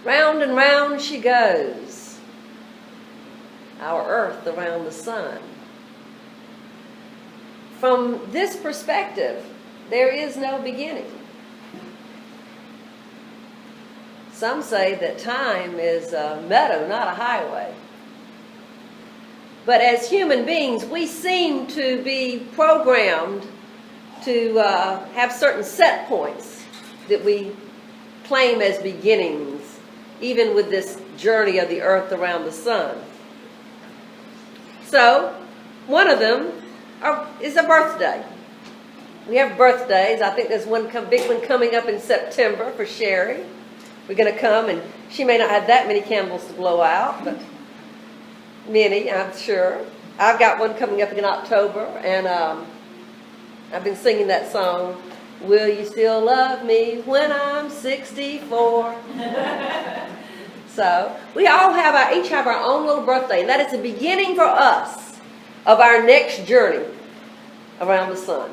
Round and round she goes, our earth around the sun. From this perspective, there is no beginning. Some say that time is a meadow, not a highway. But as human beings, we seem to be programmed to have certain set points that we claim as beginnings, even with this journey of the earth around the sun. So, one of them is a birthday. We have birthdays. I think there's one big one coming up in September for Sherry. We're going to come, and she may not have that many candles to blow out, but many, I'm sure. I've got one coming up in October, and I've been singing that song, Will You Still Love Me When I'm 64? So, we all have each have our own little birthday, and that is the beginning for us of our next journey around the sun.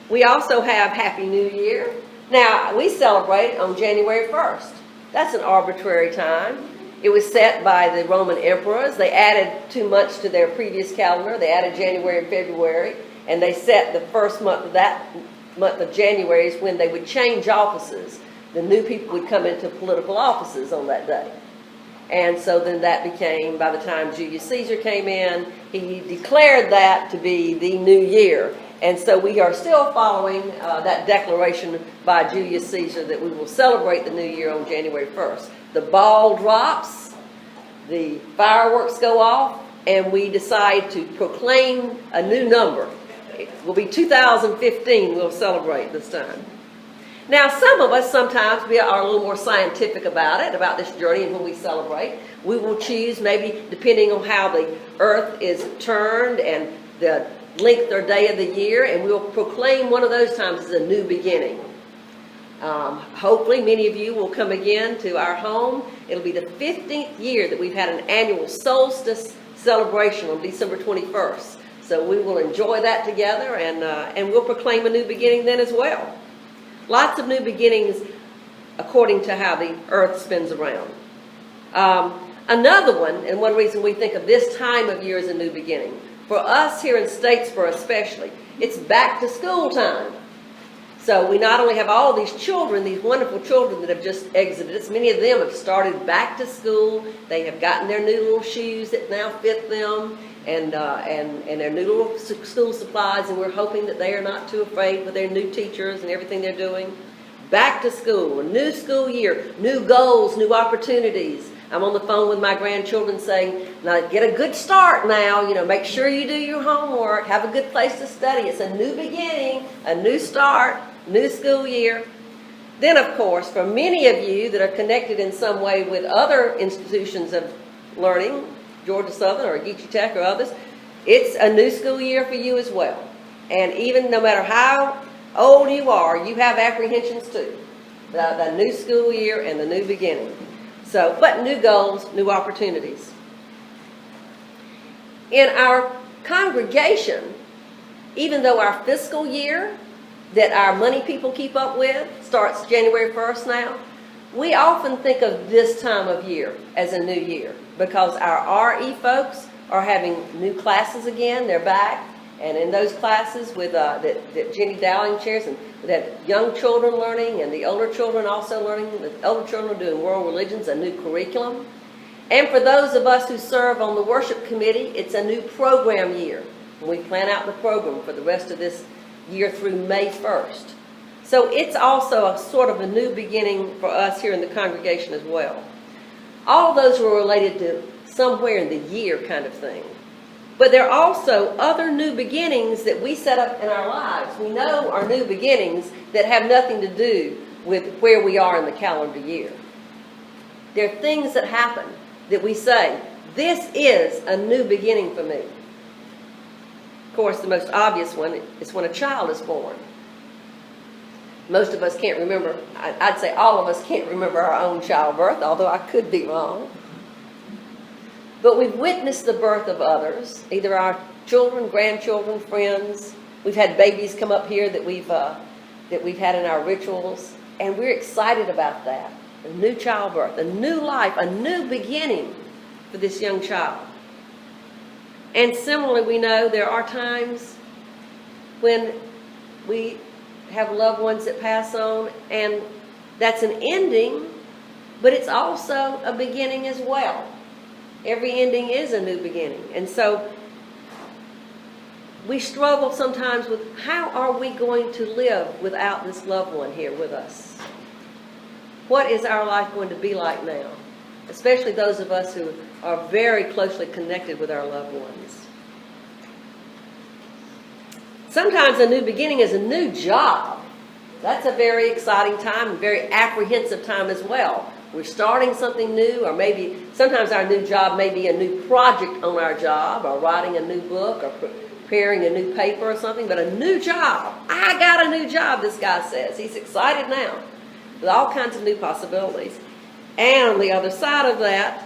We also have Happy New Year. Now, we celebrate on January 1st. That's an arbitrary time. It was set by the Roman emperors. They added 2 months to their previous calendar. They added January and February, and they set the first month of that month of January is when they would change offices. The new people would come into political offices on that day. And so then that became, by the time Julius Caesar came in, he declared that to be the new year. And so we are still following that declaration by Julius Caesar that we will celebrate the new year on January 1st. The ball drops, the fireworks go off, and we decide to proclaim a new number. It will be 2015 we'll celebrate this time. Now, some of us sometimes we are a little more scientific about it, about this journey and when we celebrate. We will choose, maybe depending on how the earth is turned and the length or day of the year, and we'll proclaim one of those times as a new beginning. Hopefully many of you will come again to our home. It'll be the 15th year that we've had an annual solstice celebration on December 21st. So we will enjoy that together, and we'll proclaim a new beginning then as well. Lots of new beginnings according to how the earth spins around. Another one, and one reason we think of this time of year as a new beginning, for us here in Statesboro especially, it's back to school time. So we not only have all these children, these wonderful children that have just exited us, many of them have started back to school. They have gotten their new little shoes that now fit them, and their new little school supplies, and we're hoping that they are not too afraid with their new teachers and everything they're doing. Back to school, a new school year, new goals, new opportunities. I'm on the phone with my grandchildren saying, now get a good start now, make sure you do your homework, have a good place to study. It's a new beginning, a new start, new school year. Then, of course, for many of you that are connected in some way with other institutions of learning, Georgia Southern or Geechee Tech or others, it's a new school year for you as well. And even no matter how old you are, you have apprehensions too. The new school year and the new beginning. So, but new goals, new opportunities. In our congregation, even though our fiscal year that our money people keep up with starts January 1st now, we often think of this time of year as a new year because our RE folks are having new classes again. They're back. And in those classes with that Jenny Dowling chairs, and we had young children learning and the older children also learning. The older children are doing world religions, a new curriculum. And for those of us who serve on the worship committee, it's a new program year. We plan out the program for the rest of this year through May 1st. So it's also a sort of a new beginning for us here in the congregation as well. All of those were related to somewhere in the year kind of thing. But there are also other new beginnings that we set up in our lives. We know are new beginnings that have nothing to do with where we are in the calendar year. There are things that happen that we say, this is a new beginning for me. Of course, the most obvious one is when a child is born. Most of us can't remember, I'd say all of us can't remember our own childbirth, although I could be wrong. But we've witnessed the birth of others, either our children, grandchildren, friends. We've had babies come up here that we've had in our rituals. And we're excited about that. A new childbirth, a new life, a new beginning for this young child. And similarly, we know there are times when we have loved ones that pass on, and that's an ending, but it's also a beginning as well. Every ending is a new beginning. And so we struggle sometimes with how are we going to live without this loved one here with us? What is our life going to be like now? Especially those of us who are very closely connected with our loved ones. Sometimes a new beginning is a new job. That's a very exciting time and very apprehensive time as well. We're starting something new, or maybe sometimes our new job may be a new project on our job, or writing a new book, or preparing a new paper or something, but a new job. I got a new job, this guy says. He's excited now with all kinds of new possibilities. And on the other side of that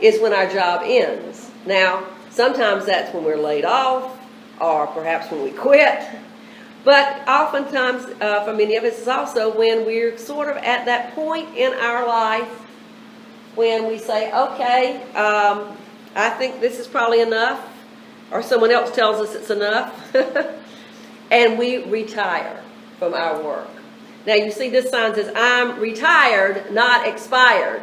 is when our job ends. Now, sometimes that's when we're laid off, or perhaps when we quit. But oftentimes, for many of us, it's also when we're sort of at that point in our life when we say, okay, I think this is probably enough, or someone else tells us it's enough, and we retire from our work. Now, you see this sign says, I'm retired, not expired,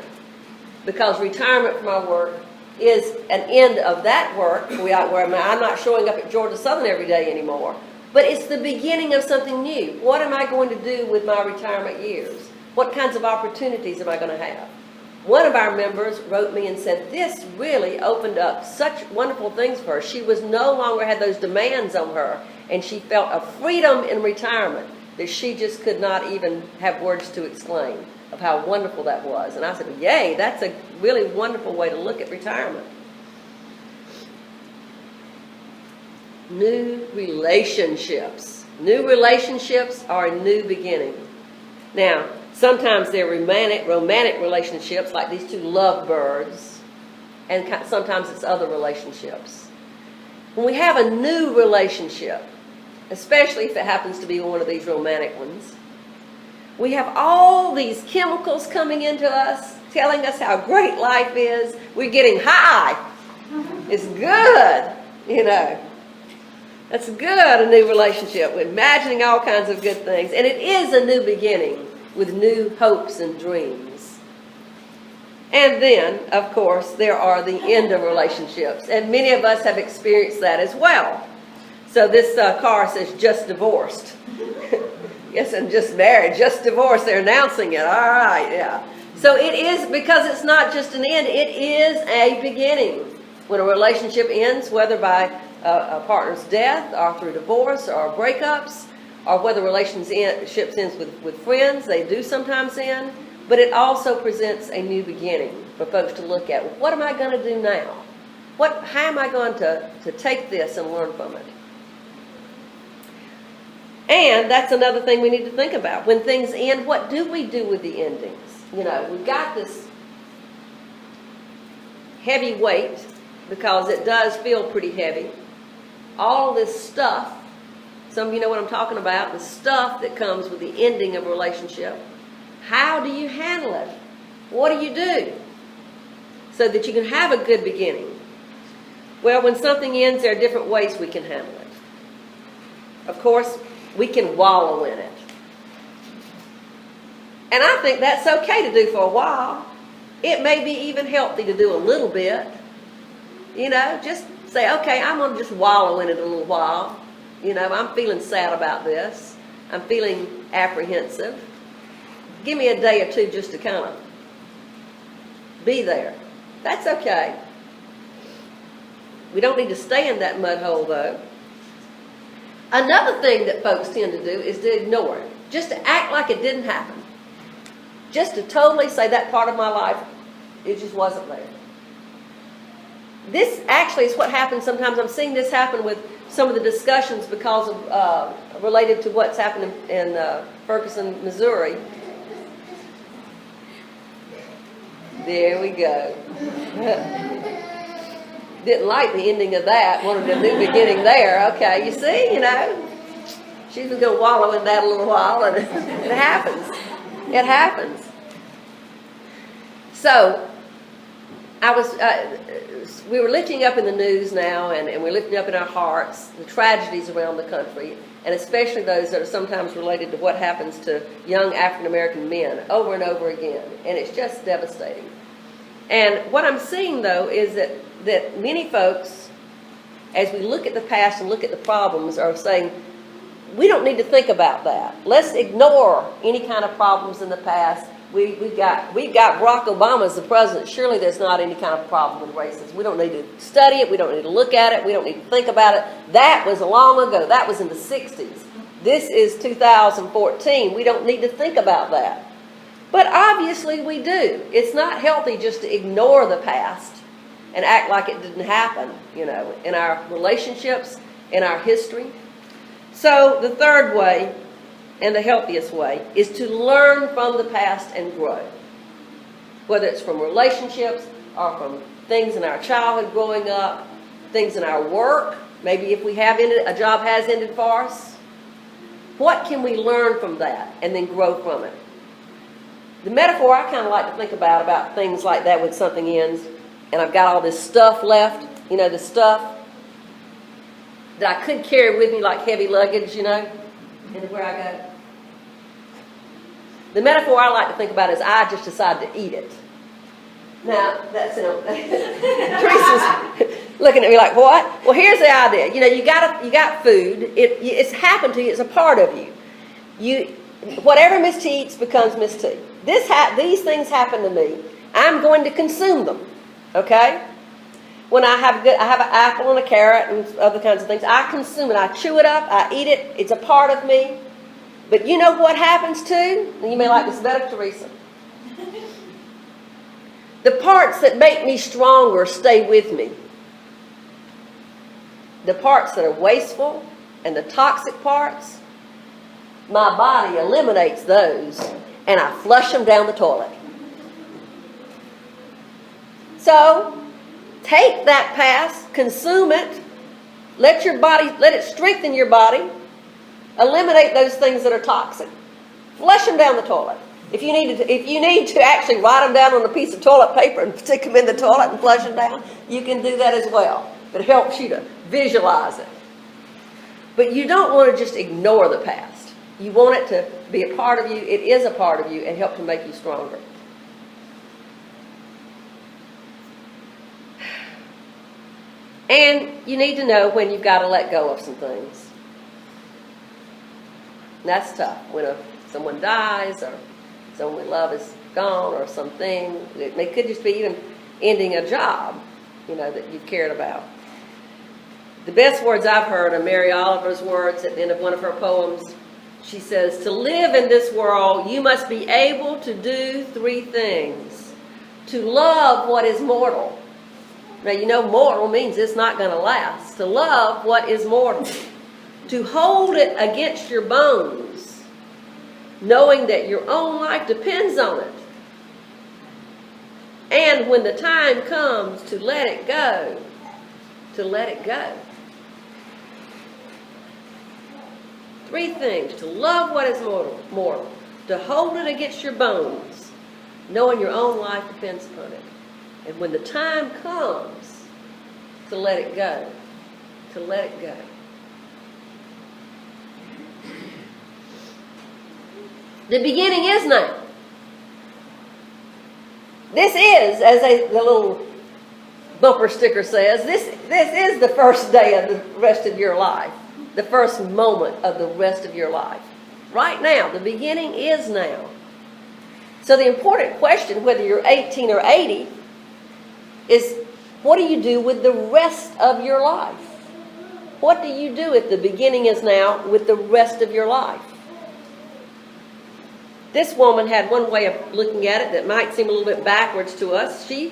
because retirement from our work is an end of that work. I'm not showing up at Georgia Southern every day anymore. But it's the beginning of something new. What am I going to do with my retirement years? What kinds of opportunities am I going to have? One of our members wrote me and said, this really opened up such wonderful things for her. She was no longer had those demands on her, and she felt a freedom in retirement that she just could not even have words to explain of how wonderful that was. And I said, yay, that's a really wonderful way to look at retirement. New relationships. New relationships are a new beginning. Now, sometimes they're romantic relationships, like these two lovebirds, and sometimes it's other relationships. When we have a new relationship, especially if it happens to be one of these romantic ones, we have all these chemicals coming into us, telling us how great life is. We're getting high. It's good, you know. That's good, a new relationship. We're imagining all kinds of good things. And it is a new beginning with new hopes and dreams. And then, of course, there are the end of relationships. And many of us have experienced that as well. So this car says, just divorced. Yes, and just married, just divorced. They're announcing it. All right, yeah. So it is, because it's not just an end, it is a beginning. When a relationship ends, whether by a partner's death, or through divorce, or breakups, or whether relationships ends with friends, they do sometimes end, but it also presents a new beginning for folks to look at. What am I going to do now? How am I going to take this and learn from it? And that's another thing we need to think about. When things end, what do we do with the endings? You know, we've got this heavy weight, because it does feel pretty heavy. All this stuff, some of you know what I'm talking about, the stuff that comes with the ending of a relationship. How do you handle it? What do you do so that you can have a good beginning? Well, when something ends, there are different ways we can handle it. Of course, we can wallow in it. And I think that's okay to do for a while. It may be even healthy to do a little bit. You know, just say, okay, I'm going to just wallow in it a little while. You know, I'm feeling sad about this. I'm feeling apprehensive. Give me a day or two just to kind of be there. That's okay. We don't need to stay in that mud hole, though. Another thing that folks tend to do is to ignore it. Just to act like it didn't happen. Just to totally say that part of my life, it just wasn't there. This actually is what happens sometimes. I'm seeing this happen with some of the discussions because of related to what's happening in Ferguson, Missouri. There we go. Didn't like the ending of that. Wanted a new beginning there. Okay, you see, you know, she's going to wallow in that a little while, and it happens. It happens. So, we were lifting up in the news now, and we're lifting up in our hearts the tragedies around the country, and especially those that are sometimes related to what happens to young African American men over and over again, and it's just devastating. And what I'm seeing, though, is that many folks, as we look at the past and look at the problems, are saying, we don't need to think about that. Let's ignore any kind of problems in the past. We've got Barack Obama as the president. Surely there's not any kind of problem with racism. We don't need to study it. We don't need to look at it. We don't need to think about it. That was long ago. That was in the 60s. This is 2014. We don't need to think about that. But obviously we do. It's not healthy just to ignore the past and act like it didn't happen, in our relationships, in our history. So the third way, and the healthiest way, is to learn from the past and grow. Whether it's from relationships or from things in our childhood growing up, things in our work, maybe if we have ended, a job has ended for us. What can we learn from that and then grow from it? The metaphor I kind of like to think about things like that when something ends, and I've got all this stuff left, the stuff that I could carry with me like heavy luggage, into where I go. The metaphor I like to think about is I just decide to eat it. Now, that's Teresa's looking at me like, what? Well, here's the idea. You got food. It's happened to you. It's a part of you. Whatever Miss T eats becomes Miss T. These things happen to me. I'm going to consume them. Okay? When I have an apple and a carrot and other kinds of things, I consume it. I chew it up. I eat it. It's a part of me. But you know what happens too? And you may like this better, Teresa. The parts that make me stronger stay with me. The parts that are wasteful and the toxic parts, my body eliminates those and I flush them down the toilet. So, take that past, consume it, let it strengthen your body, eliminate those things that are toxic, flush them down the toilet. If you need to actually write them down on a piece of toilet paper and stick them in the toilet and flush them down, you can do that as well. But it helps you to visualize it. But you don't want to just ignore the past. You want it to be a part of you. It is a part of you and help to make you stronger. And you need to know when you've got to let go of some things. And that's tough. When someone dies or someone we love is gone or something. It could just be even ending a job, that you've cared about. The best words I've heard are Mary Oliver's words at the end of one of her poems. She says, to live in this world, you must be able to do 3 things. To love what is mortal. Now, mortal means it's not going to last. To love what is mortal. To hold it against your bones, knowing that your own life depends on it. And when the time comes to let it go, to let it go. 3 things. To love what is mortal. To hold it against your bones, knowing your own life depends upon it. And when the time comes, to let it go. To let it go. The beginning is now. This is, as the little bumper sticker says, this is the first day of the rest of your life. The first moment of the rest of your life. Right now, the beginning is now. So the important question, whether you're 18 or 80, is what do you do with the rest of your life? What do you do if the beginning is now with the rest of your life? This woman had one way of looking at it that might seem a little bit backwards to us. Her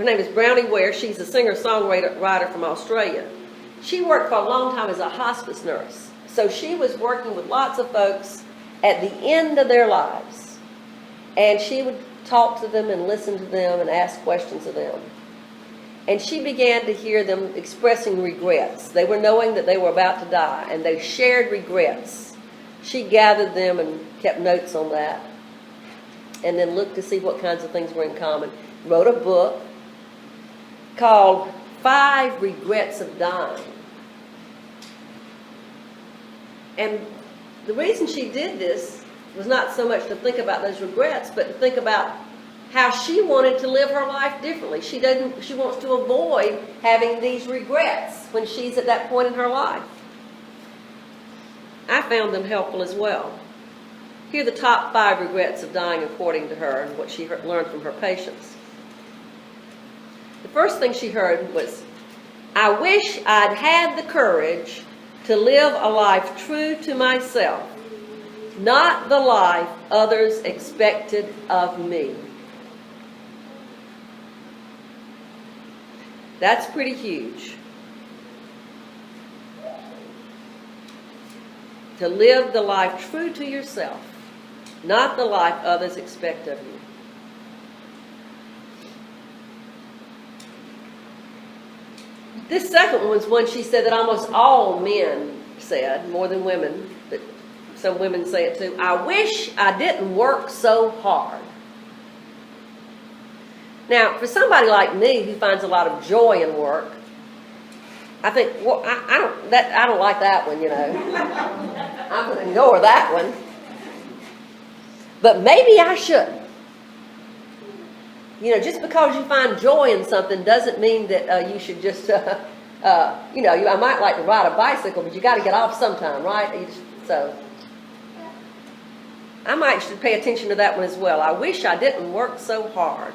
name is Brownie Ware. She's a singer-songwriter from Australia. She worked for a long time as a hospice nurse. So she was working with lots of folks at the end of their lives. And she would talk to them and listen to them and ask questions of them. And she began to hear them expressing regrets. They were knowing that they were about to die, and they shared regrets. she gathered them and kept notes on that, and then looked to see what kinds of things were in common. Wrote a book called 5 Regrets of Dying. And the reason she did this was not so much to think about those regrets, but to think about how she wanted to live her life differently. She wants to avoid having these regrets when she's at that point in her life. I found them helpful as well. Here are the top 5 regrets of dying according to her and what she learned from her patients. The first thing she heard was, I wish I'd had the courage to live a life true to myself, not the life others expected of me. That's pretty huge. To live the life true to yourself, not the life others expect of you. This second one was one she said that almost all men said, more than women, but some women say it too. I wish I didn't work so hard. Now, for somebody like me who finds a lot of joy in work, I think, well, I don't like that one, you know. I'm going to ignore that one. But maybe I should. You know, just because you find joy in something doesn't mean that you should just, you know, I might like to ride a bicycle, but you got to get off sometime, right? So I might should pay attention to that one as well. I wish I didn't work so hard.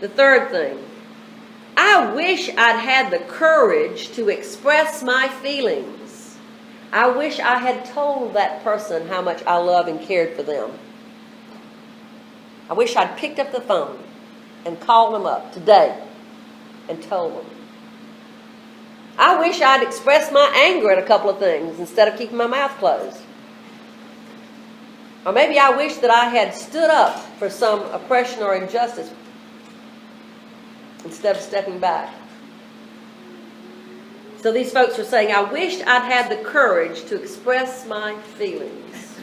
The third thing, I wish I'd had the courage to express my feelings. I wish I had told that person how much I love and cared for them. I wish I'd picked up the phone and called them up today and told them. I wish I'd expressed my anger at a couple of things instead of keeping my mouth closed. Or maybe I wish that I had stood up for some oppression or injustice instead of stepping back. So these folks were saying, I wished I'd had the courage to express my feelings.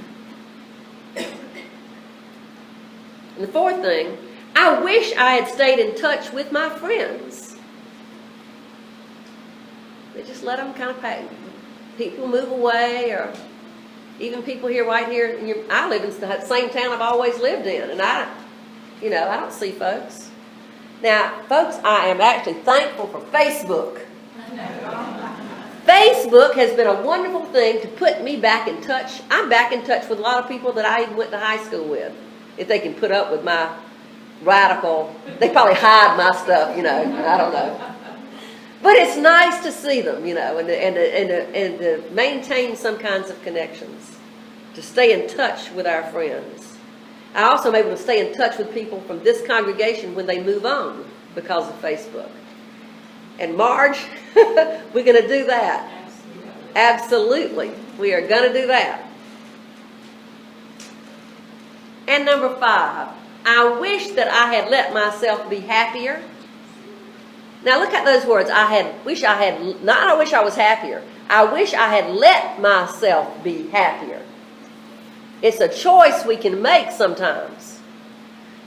And the fourth thing, I wish I had stayed in touch with my friends. They just let them kind of pass. People move away, or even people here, right here. I live in the same town I've always lived in, and I don't see folks. Now, folks, I am actually thankful for Facebook. Facebook has been a wonderful thing to put me back in touch. I'm back in touch with a lot of people that I went to high school with. If they can put up with my radical, they probably hide my stuff, you know, I don't know. But it's nice to see them, you know, and to maintain some kinds of connections, to stay in touch with our friends. I also am able to stay in touch with people from this congregation when they move on because of Facebook. And Marge, we're going to do that. Absolutely. We are going to do that. And number 5, I wish that I had let myself be happier. Now look at those words. I wish I was happier. I wish I had let myself be happier. It's a choice we can make sometimes.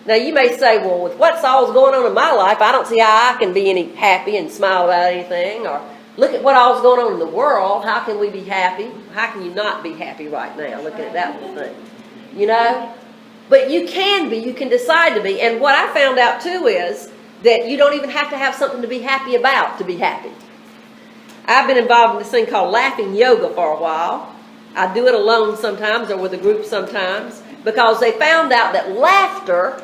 Now you may say, well, with what's all going on in my life, I don't see how I can be any happy and smile about anything. Or look at what all's going on in the world. How can we be happy? How can you not be happy right now? Looking at that little thing. You know? But you can be. You can decide to be. And what I found out too is that you don't even have to have something to be happy about to be happy. I've been involved in this thing called laughing yoga for a while. I do it alone sometimes or with a group sometimes because they found out that laughter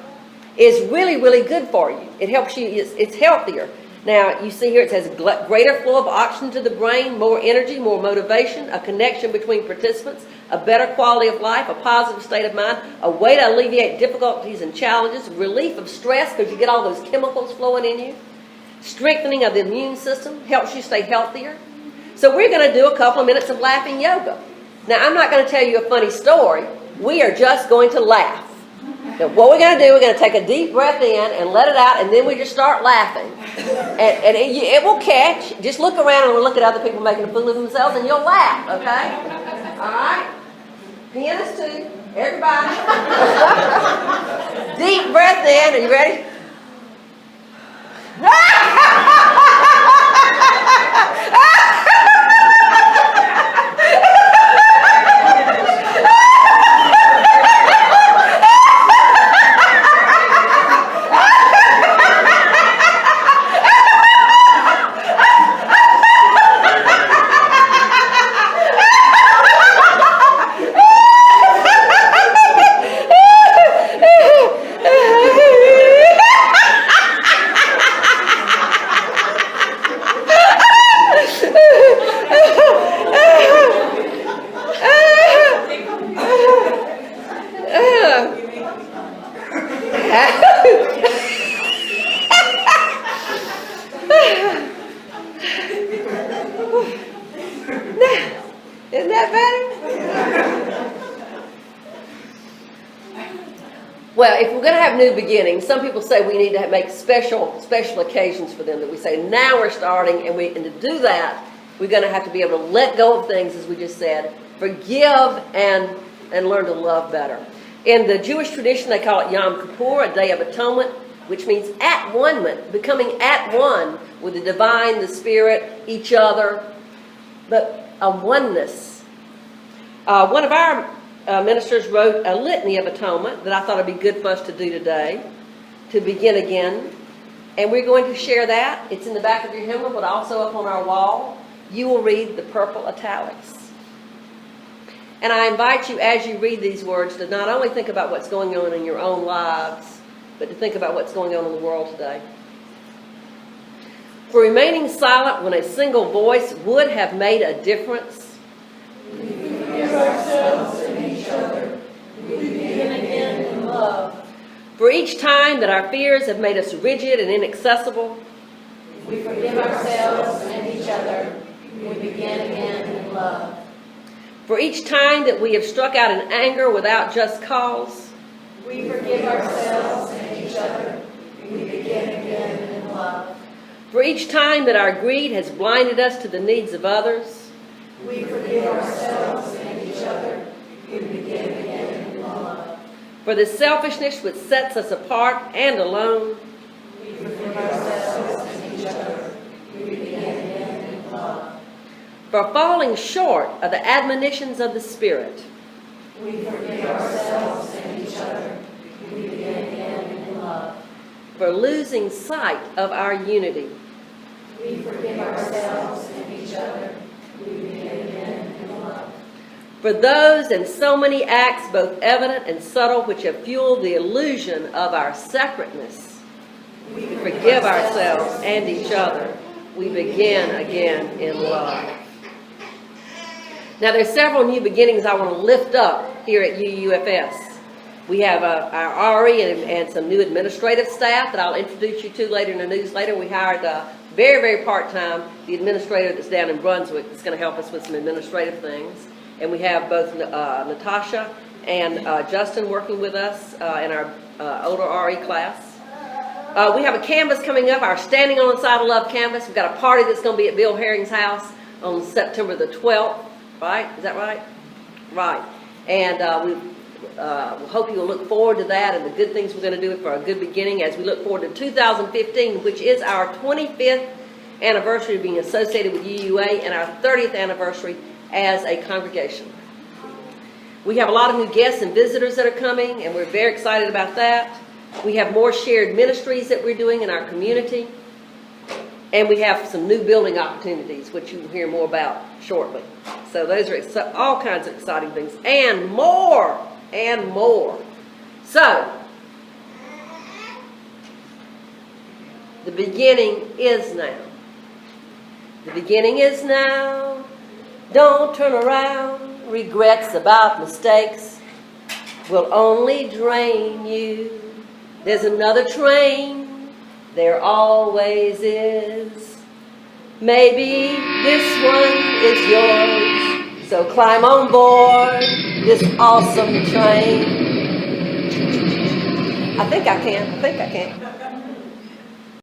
is really, really good for you. It helps you. It's healthier. Now, you see here it says greater flow of oxygen to the brain, more energy, more motivation, a connection between participants, a better quality of life, a positive state of mind, a way to alleviate difficulties and challenges, relief of stress because you get all those chemicals flowing in you, strengthening of the immune system, helps you stay healthier. So we're going to do a couple of minutes of laughing yoga. Now, I'm not going to tell you a funny story. We are just going to laugh. Now, what we're going to do, we're going to take a deep breath in and let it out, and then we just start laughing. And it will catch. Just look around and look at other people making a fool of themselves, and you'll laugh, okay? right. Pianist too. Everybody. Deep breath in. Are you ready? Isn't that better? Well, if we're going to have new beginnings, some people say we need to make special occasions for them, that we say now we're starting, and to do that, we're going to have to be able to let go of things, as we just said, forgive and learn to love better. In the Jewish tradition, they call it Yom Kippur, a day of atonement, which means at-one-ment, becoming at one with the divine, the spirit, each other, but a oneness. One of our ministers wrote a litany of atonement that I thought would be good for us to do today, to begin again. And we're going to share that. It's in the back of your hymnal, but also up on our wall. You will read the purple italics. And I invite you, as you read these words, to not only think about what's going on in your own lives, but to think about what's going on in the world today. For remaining silent when a single voice would have made a difference. We forgive ourselves and each other. We begin again in love. For each time that our fears have made us rigid and inaccessible. We forgive ourselves and each other. We begin again in love. For each time that we have struck out in anger without just cause. We forgive ourselves and each other. We begin again in love. For each time that our greed has blinded us to the needs of others. We forgive ourselves and each other. We begin again in love. For the selfishness which sets us apart and alone. We forgive ourselves and each other. We begin again in love. For falling short of the admonitions of the Spirit. We forgive ourselves and each other. We begin again in love. For losing sight of our unity. We forgive ourselves and each other. We begin again in love. For those and so many acts, both evident and subtle, which have fueled the illusion of our separateness. We forgive ourselves and each other. We begin again in love. Now, there's several new beginnings I want to lift up here at UUFS. We have our RE and some new administrative staff that I'll introduce you to later in the newsletter. We hired very, very part-time the administrator that's down in Brunswick that's going to help us with some administrative things. And we have both Natasha and Justin working with us in our older RE class. We have a canvas coming up, our Standing on the Side of Love canvas. We've got a party that's going to be at Bill Herring's house on September the 12th. Right? Is that right? Right. And we hope you'll look forward to that and the good things we're going to do for a good beginning as we look forward to 2015, which is our 25th anniversary of being associated with UUA and our 30th anniversary as a congregation. We have a lot of new guests and visitors that are coming, and we're very excited about that. We have more shared ministries that we're doing in our community. And we have some new building opportunities, which you will hear more about shortly. So those are all kinds of exciting things. And more. And more. So, the beginning is now. The beginning is now. Don't turn around. Regrets about mistakes will only drain you. There's another train. There always is. Maybe this one is yours. So climb on board this awesome train. I think I can.